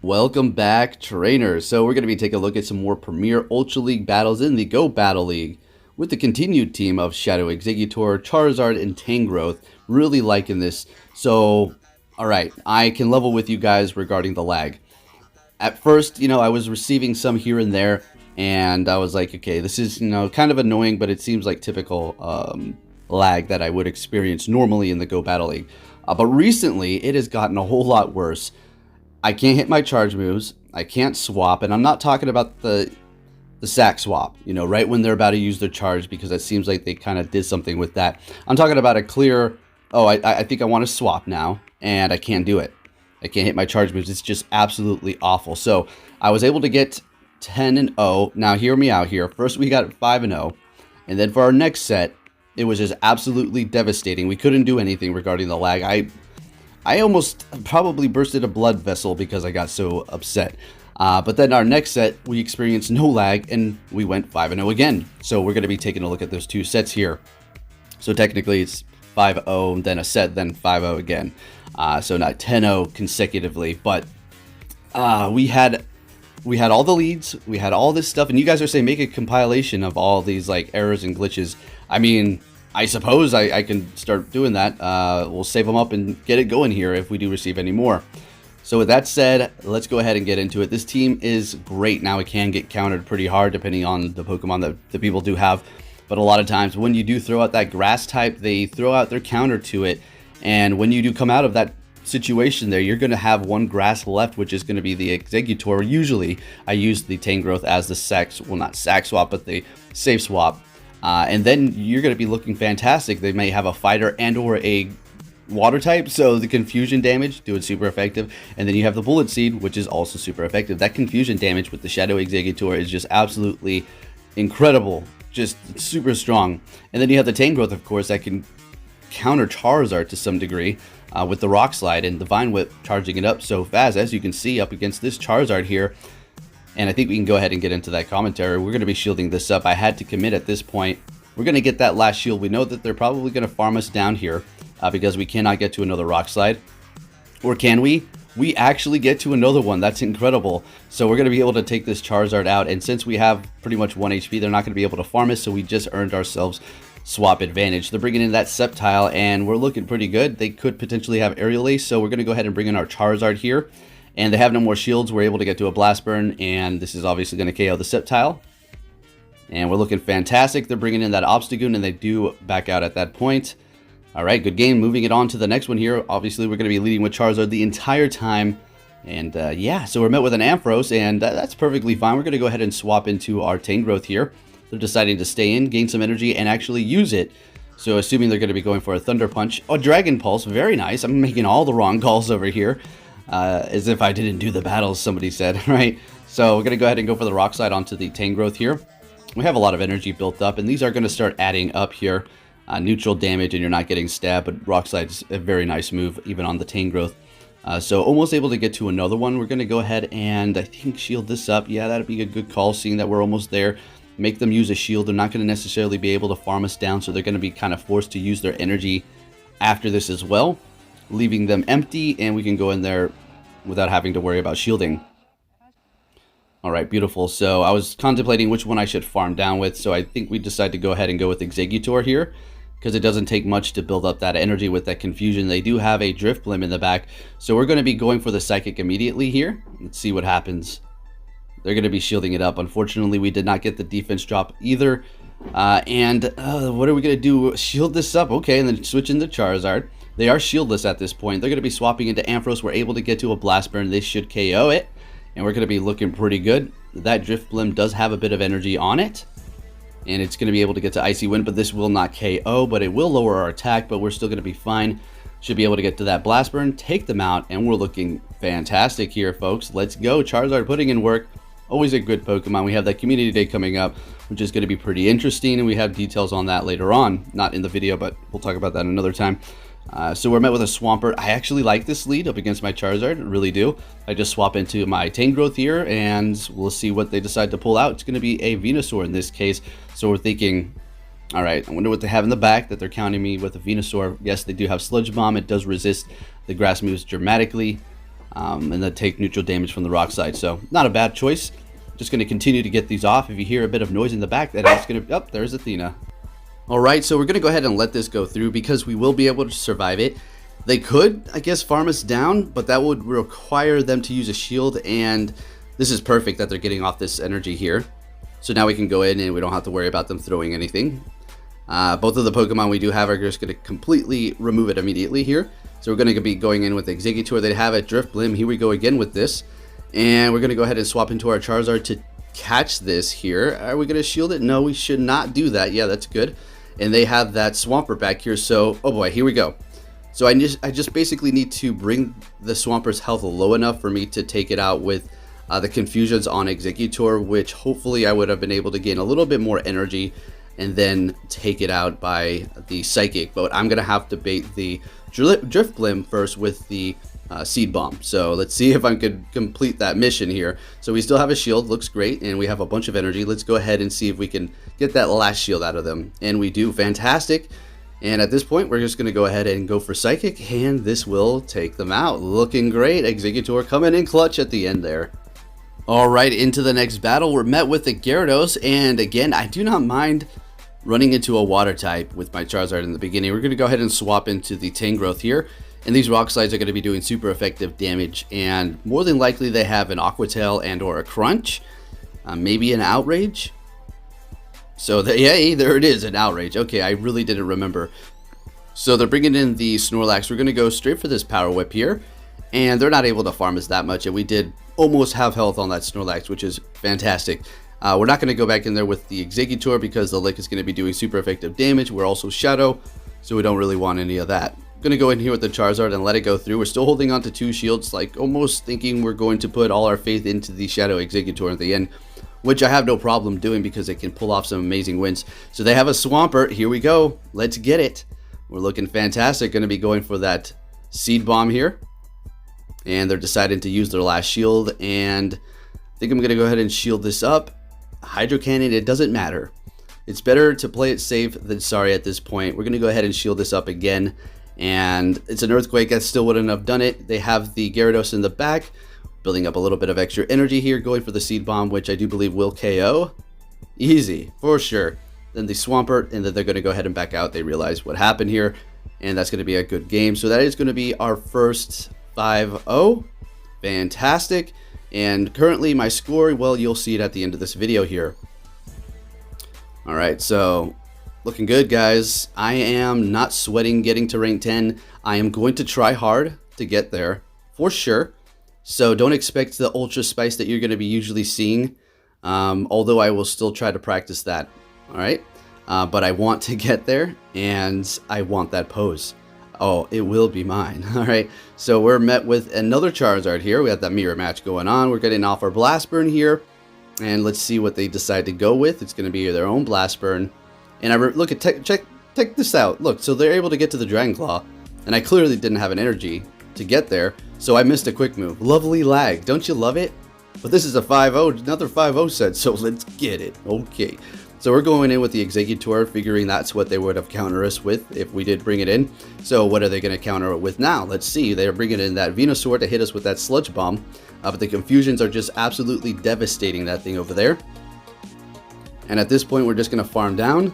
Welcome back, trainers. So we're going to be taking a look at some more Premier Ultra League battles in the Go Battle League with the continued team of Shadow Exeggutor, Charizard, and Tangrowth. Really liking this. So, alright, I can level with you guys regarding the lag. At first, I was receiving some here and there, and I was like, okay, this is, kind of annoying, but it seems like typical lag that I would experience normally in the Go Battle League. But recently, it has gotten a whole lot worse. I can't hit my charge moves, I can't swap, and I'm not talking about the sack swap, right when they're about to use their charge, because it seems like they kind of did something with that. I'm talking about a clear, I think I want to swap now, and I can't do it. I can't hit my charge moves. It's just absolutely awful. So I was able to get 10-0. Now hear me out here. First we got 5-0, and then for our next set, it was just absolutely devastating. We couldn't do anything regarding the lag. I almost probably bursted a blood vessel because I got so upset. But then our next set, we experienced no lag, and we went 5-0 again. So we're going to be taking a look at those two sets here. So technically it's 5-0, then a set, then 5-0 again. So not 10-0 consecutively. But we had all the leads, we had all this stuff, and you guys are saying make a compilation of all these like errors and glitches. I mean, I suppose I can start doing that. We'll save them up and get it going here if we do receive any more. So with that said, let's go ahead and get into it. This team is great. Now it can get countered pretty hard depending on the Pokemon that the people do have. But a lot of times when you do throw out that grass type, they throw out their counter to it. And when you do come out of that situation there, you're going to have one grass left, which is going to be the Exeggutor. Usually I use the Tangrowth as the not sack swap, but the safe swap. And then you're going to be looking fantastic. They may have a fighter and or a water type, so the confusion damage, do it super effective. And then you have the bullet seed, which is also super effective. That confusion damage with the Shadow Exeggutor is just absolutely incredible, just super strong. And then you have the Tangrowth, of course, that can counter Charizard to some degree with the Rock Slide and the Vine Whip charging it up so fast, as you can see up against this Charizard here. And I think we can go ahead and get into that commentary. We're going to be shielding this up. I had to commit at this point. We're going to get that last shield. We know that they're probably going to farm us down here because we cannot get to another Rock Slide. Or can we? We actually get to another one. That's incredible. So we're going to be able to take this Charizard out. And since we have pretty much 1 HP, they're not going to be able to farm us. So we just earned ourselves swap advantage. They're bringing in that Sceptile, and we're looking pretty good. They could potentially have Aerial Ace. So we're going to go ahead and bring in our Charizard here. And they have no more shields. We're able to get to a Blast Burn, and this is obviously going to KO the Sceptile. And we're looking fantastic. They're bringing in that Obstagoon, and they do back out at that point. All right, good game. Moving it on to the next one here. Obviously, we're going to be leading with Charizard the entire time. And yeah, so we're met with an Ampharos, and that's perfectly fine. We're going to go ahead and swap into our Tangrowth here. They're deciding to stay in, gain some energy, and actually use it. So assuming they're going to be going for a Thunder Punch. Oh, Dragon Pulse. Very nice. I'm making all the wrong calls over here. As if I didn't do the battles, somebody said, right? So we're going to go ahead and go for the Rock Slide onto the Tangrowth here. We have a lot of energy built up, and these are going to start adding up here. Neutral damage, and you're not getting stabbed, but Rock Slide's a very nice move, even on the Tangrowth. So almost able to get to another one. We're going to go ahead and, I think, shield this up. Yeah, that'd be a good call, seeing that we're almost there. Make them use a shield. They're not going to necessarily be able to farm us down, so they're going to be kind of forced to use their energy after this as well, leaving them empty, and we can go in there without having to worry about shielding. Alright, beautiful. So I was contemplating which one I should farm down with, so I think we decided to go ahead and go with Exeggutor here, because it doesn't take much to build up that energy with that confusion. They do have a Drifblim in the back, so we're going to be going for the Psychic immediately here. Let's see what happens. They're going to be shielding it up. Unfortunately, we did not get the defense drop either. What are we going to do? Shield this up. Okay, and then switch into Charizard. They are shieldless at this point. They're going to be swapping into Ampharos. We're able to get to a Blast Burn. They should KO it, and we're going to be looking pretty good. That Drifblim does have a bit of energy on it, and it's going to be able to get to Icy Wind, but this will not KO, but it will lower our attack, but we're still going to be fine. Should be able to get to that Blast Burn, take them out, and we're looking fantastic here, folks. Let's go. Charizard putting in work. Always a good Pokemon. We have that Community Day coming up, which is going to be pretty interesting, and we have details on that later on. Not in the video, but we'll talk about that another time. So we're met with a Swampert. I actually like this lead up against my Charizard, really do. I just swap into my Tangrowth here, and we'll see what they decide to pull out. It's going to be a Venusaur in this case, so we're thinking, all right, I wonder what they have in the back that they're counting me with a Venusaur. Yes, they do have Sludge Bomb. It does resist the grass moves dramatically. and then take neutral damage from the rock side. So not a bad choice. Just going to continue to get these off. If you hear a bit of noise in the back, that is going to... Oh, there's Athena. Alright, so we're going to go ahead and let this go through because we will be able to survive it. They could, I guess, farm us down, but that would require them to use a shield, and this is perfect that they're getting off this energy here. So now we can go in and we don't have to worry about them throwing anything. Both of the Pokemon we do have are just going to completely remove it immediately here. So we're going to be going in with Exeggutor. They have a Drifblim. Here we go again with this. And we're going to go ahead and swap into our Charizard to catch this here. Are we going to shield it? No, we should not do that. Yeah, that's good. And they have that Swampert back here. So, oh boy, here we go. So I just basically need to bring the Swampert's health low enough for me to take it out with the Confusions on Exeggutor, which hopefully I would have been able to gain a little bit more energy and then take it out by the Psychic. But I'm going to have to bait the Drifblim first with the Seed Bomb. So let's see if I could complete that mission here. So we still have a shield, looks great, and we have a bunch of energy. Let's go ahead and see if we can get that last shield out of them. And we do, fantastic. And at this point, we're just going to go ahead and go for Psychic, and this will take them out. Looking great. Exeggutor coming in clutch at the end there. Alright, into the next battle. We're met with the Gyarados, and again, I do not mind running into a water type with my Charizard in the beginning. We're going to go ahead and swap into the Tangrowth here. And these rock slides are going to be doing super effective damage, and more than likely they have an Aqua Tail and or a Crunch, maybe an Outrage. So yeah, there it is, an Outrage. Okay, I really didn't remember. So they're bringing in the Snorlax. We're going to go straight for this Power Whip here, and they're not able to farm us that much, and we did almost have health on that Snorlax, which is fantastic. We're not going to go back in there with the Exeggutor because the Lick is going to be doing super effective damage. We're also Shadow, so we don't really want any of that. Going to go in here with the Charizard and let it go through. We're still holding on to 2 shields, like almost thinking we're going to put all our faith into the Shadow Exeggutor at the end, which I have no problem doing because it can pull off some amazing wins. So they have a Swampert. Here we go. Let's get it. We're looking fantastic. Going to be going for that Seed Bomb here. And they're deciding to use their last shield, and I think I'm going to go ahead and shield this up. Hydro Cannon, it doesn't matter. It's better to play it safe than sorry at this point. We're going to go ahead and shield this up again. And it's an Earthquake, that still wouldn't have done it. They have the Gyarados in the back, building up a little bit of extra energy here, going for the Seed Bomb, which I do believe will KO. Easy, for sure. Then the Swampert, and then they're going to go ahead and back out. They realize what happened here, and that's going to be a good game. So that is going to be our first 5-0. Fantastic. And currently my score, well, you'll see it at the end of this video here. Alright, so looking good, guys. I am not sweating getting to rank 10. I am going to try hard to get there, for sure. So don't expect the Ultra Spice that you're going to be usually seeing, although I will still try to practice that. Alright, but I want to get there, and I want that pose. Oh, it will be mine. Alright, so we're met with another Charizard here. We have that mirror match going on. We're getting off our Blast Burn here, and let's see what they decide to go with. It's going to be their own Blast Burn. And look at check this out. Look, so they're able to get to the Dragon Claw, and I clearly didn't have an energy to get there, so I missed a quick move. Lovely lag, don't you love it? But this is a 5-0, another 5-0 set, so let's get it. Okay, so we're going in with the Exeggutor, figuring that's what they would have countered us with if we did bring it in. So what are they going to counter it with now? Let's see. They're bringing in that Venusaur to hit us with that Sludge Bomb, but the Confusions are just absolutely devastating that thing over there. And at this point, we're just going to farm down.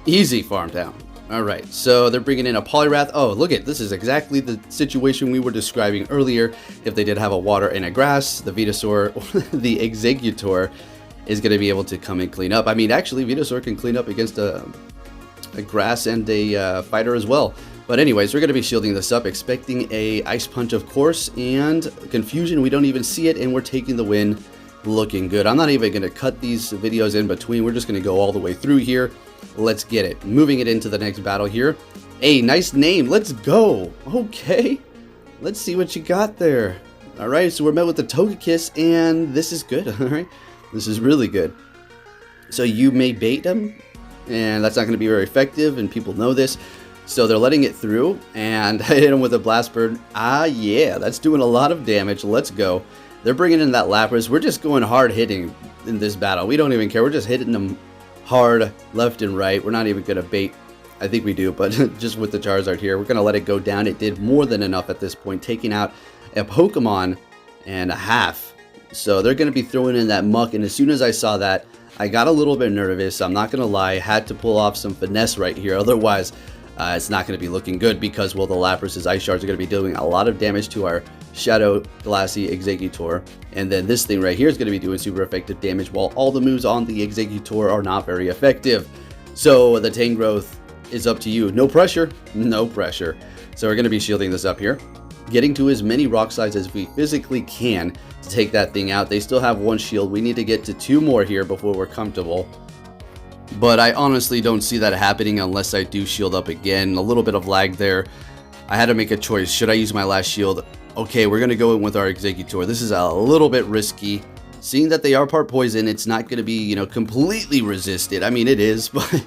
Easy farm down. Alright, so they're bringing in a Poliwrath. Oh, look at this is exactly the situation we were describing earlier. If they did have a water and a grass, the Venusaur, the Exeggutor, is going to be able to come and clean up. I mean, actually, Venusaur can clean up against a grass and a fighter as well. But anyways, we're going to be shielding this up, expecting a Ice Punch, of course, and Confusion. We don't even see it, and we're taking the win. Looking good. I'm not even going to cut these videos in between. We're just going to go all the way through here. Let's get it. Moving it into the next battle here. Hey, nice name. Let's go. Okay. Let's see what you got there. All right, so we're met with the Togekiss, and this is good. All right. This is really good. So you may bait them, and that's not going to be very effective, and people know this. So they're letting it through, and I hit them with a Blast Burn. Ah, yeah, that's doing a lot of damage. Let's go. They're bringing in that Lapras. We're just going hard hitting in this battle. We don't even care. We're just hitting them hard left and right. We're not even going to bait. I think we do, but just with the Charizard here, we're going to let it go down. It did more than enough at this point, taking out a Pokemon and a half. So they're going to be throwing in that muck, and as soon as I saw that, I got a little bit nervous. I'm not going to lie, I had to pull off some finesse right here, otherwise it's not going to be looking good, because, well, the Lapras's Ice Shards are going to be doing a lot of damage to our Shadow Glassy Exeggutor, and then this thing right here is going to be doing super effective damage, while all the moves on the Exeggutor are not very effective. So the Tangrowth is up to you. No pressure, no pressure. So we're going to be shielding this up here, getting to as many rock slides as we physically can to take that thing out. They still have one shield. We need to get to 2 more here before we're comfortable. But I honestly don't see that happening unless I do shield up again. A little bit of lag there. I had to make a choice. Should I use my last shield? Okay, we're going to go in with our Exeggutor. This is a little bit risky. Seeing that they are part poison, it's not going to be, you know, completely resisted. I mean, it is, but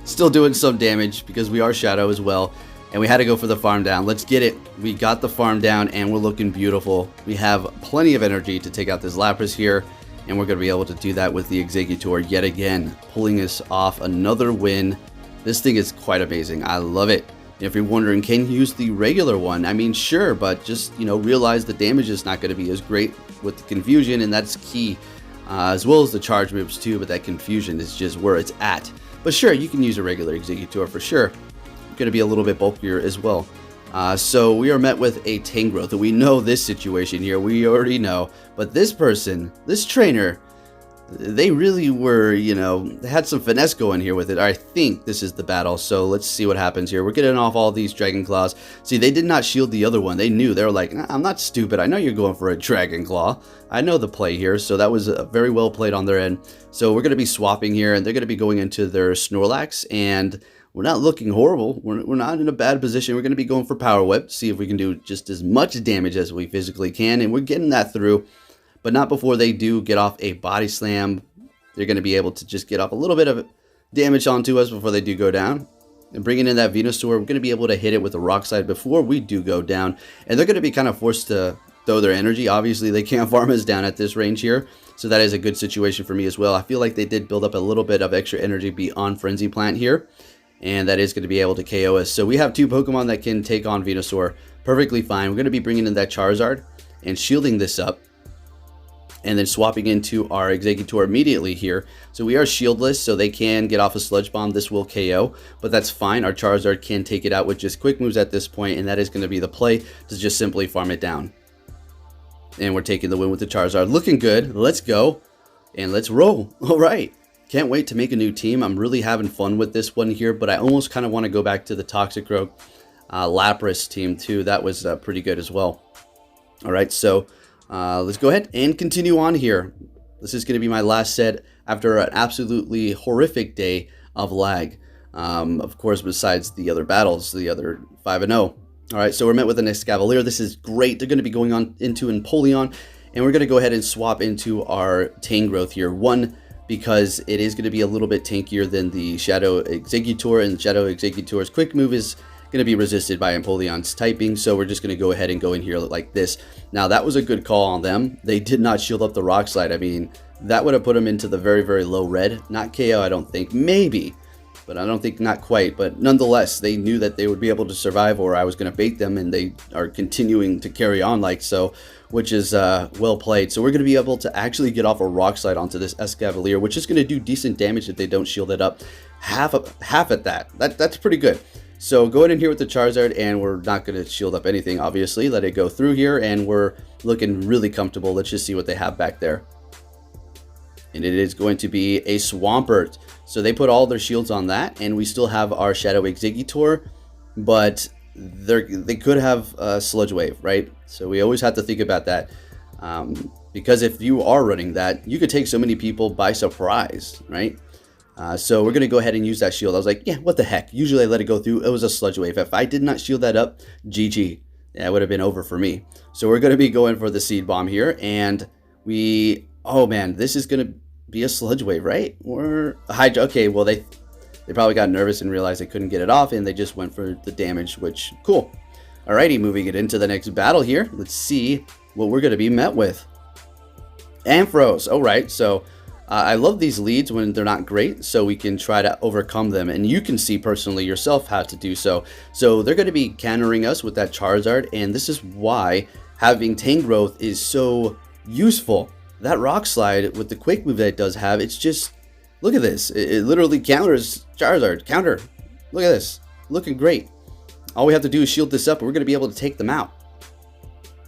still doing some damage because we are Shadow as well. And we had to go for the farm down. Let's get it. We got the farm down and we're looking beautiful. We have plenty of energy to take out this Lapras here. And we're going to be able to do that with the Exeggutor yet again, pulling us off another win. This thing is quite amazing. I love it. If you're wondering, can you use the regular one? I mean, sure, but just, you know, realize the damage is not going to be as great with the confusion, and that's key, as well as the charge moves too, but that confusion is just where it's at. But sure, you can use a regular Exeggutor for sure. Going to be a little bit bulkier as well. So we are met with a Tangrowth. We know this situation here. We already know. But this person, this trainer, they really were, you know, they had some finesse going here with it. I think this is the battle. So let's see what happens here. We're getting off all these Dragon Claws. See, they did not shield the other one. They knew. They were like, I'm not stupid. I know you're going for a Dragon Claw. I know the play here. So that was very well played on their end. So we're going to be swapping here, and they're going to be going into their Snorlax, and we're not looking horrible. We're not in a bad position. We're going to be going for Power Whip, see if we can do just as much damage as we physically can, and we're getting that through, but not before they do get off a Body Slam. They're going to be able to just get off a little bit of damage onto us before they do go down. And bringing in that Venusaur, we're going to be able to hit it with a Rock Slide before we do go down, and they're going to be kind of forced to throw their energy. Obviously, they can't farm us down at this range here, so that is a good situation for me as well. I feel like they did build up a little bit of extra energy beyond Frenzy Plant here, and that is going to be able to KO us. So we have 2 Pokemon that can take on Venusaur perfectly fine. We're going to be bringing in that Charizard and shielding this up, and then swapping into our Exeggutor immediately here. So we are shieldless, so they can get off a Sludge Bomb. This will KO, but that's fine. Our Charizard can take it out with just quick moves at this point, and that is going to be the play, to just simply farm it down. And we're taking the win with the Charizard. Looking good. Let's go, and let's roll. All right. Can't wait to make a new team. I'm really having fun with this one here, but I almost kind of want to go back to the Toxicroak Lapras team too. That was pretty good as well. All right, so let's go ahead and continue on here. This is going to be my last set after an absolutely horrific day of lag. Of course, besides the other battles, the other 5-0. All right, so we're met with the next Cavalier. This is great. They're going to be going on into Empoleon, and we're going to go ahead and swap into our Tangrowth here. One, because it is going to be a little bit tankier than the Shadow Exeggutor, and Shadow Exeggutor's quick move is going to be resisted by Empoleon's typing, so we're just going to go ahead and go in here like this. Now, that was a good call on them. They did not shield up the Rock Slide. I mean, that would have put them into the very, very low red. Not KO, I don't think. Maybe, but I don't think not quite. But nonetheless, they knew that they would be able to survive, or I was going to bait them, and they are continuing to carry on like so, which is well played. So we're going to be able to actually get off a Rock Slide onto this Escavalier, which is going to do decent damage if they don't shield it up. Half at that. That's pretty good. So going in here with the Charizard, and we're not going to shield up anything, obviously. Let it go through here, and we're looking really comfortable. Let's just see what they have back there. And it is going to be a Swampert. So they put all their shields on that, and we still have our Shadow Exeggutor, but they could have a Sludge Wave, right? So we always have to think about that, because if you are running that, you could take so many people by surprise, right? So we're going to go ahead and use that shield. I was like, yeah, what the heck? Usually I let it go through. It was a Sludge Wave. If I did not shield that up, GG. Yeah, it would have been over for me. So we're going to be going for the Seed Bomb here, and oh man, this is going to be a Sludge Wave, right? Or a Hydra. Okay, well, they probably got nervous and realized they couldn't get it off, and they just went for the damage, which, cool. Alrighty, moving it into the next battle here. Let's see what we're going to be met with. Ampharos. Alright, so I love these leads when they're not great, so we can try to overcome them, and you can see personally yourself how to do so. So they're going to be countering us with that Charizard, and this is why having Tangrowth is so useful. That Rock Slide with the Quick move that it does have, it's just, look at this. It literally counters Charizard. Counter. Look at this. Looking great. All we have to do is shield this up and we're going to be able to take them out.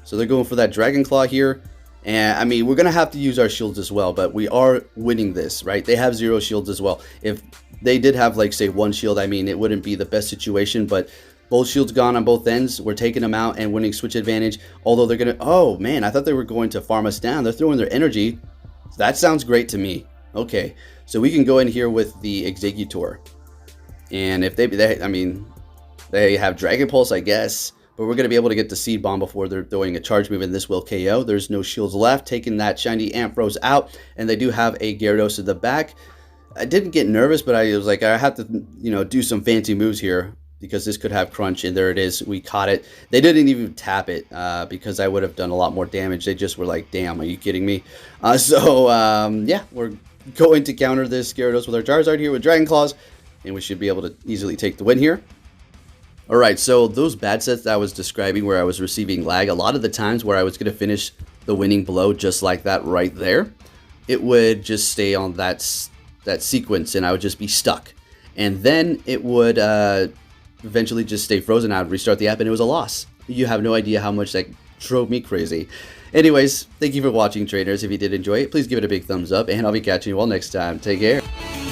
So they're going for that Dragon Claw here. And I mean, we're going to have to use our shields as well, but we are winning this, right? They have 0 shields as well. If they did have, like, say, 1 shield, I mean, it wouldn't be the best situation, but both shields gone on both ends. We're taking them out and winning switch advantage. Although they're going to, oh man, I thought they were going to farm us down. They're throwing their energy. That sounds great to me. Okay, so we can go in here with the Exeggutor. And if I mean, they have Dragon Pulse, I guess. But we're going to be able to get the Seed Bomb before they're throwing a charge move, and this will KO. There's no shields left, taking that shiny Ampharos out, and they do have a Gyarados in the back. I didn't get nervous, but I was like, I have to, do some fancy moves here because this could have Crunch, and there it is. We caught it. They didn't even tap it because I would have done a lot more damage. They just were like, damn, are you kidding me? Yeah, we're going to counter this Gyarados with our Charizard here with Dragon Claws, and we should be able to easily take the win here. Alright, so those bad sets that I was describing where I was receiving lag, a lot of the times where I was going to finish the winning blow just like that right there, it would just stay on that sequence and I would just be stuck. And then it would eventually just stay frozen. I would restart the app and it was a loss. You have no idea how much that drove me crazy. Anyways, thank you for watching, trainers. If you did enjoy it, please give it a big thumbs up and I'll be catching you all next time. Take care.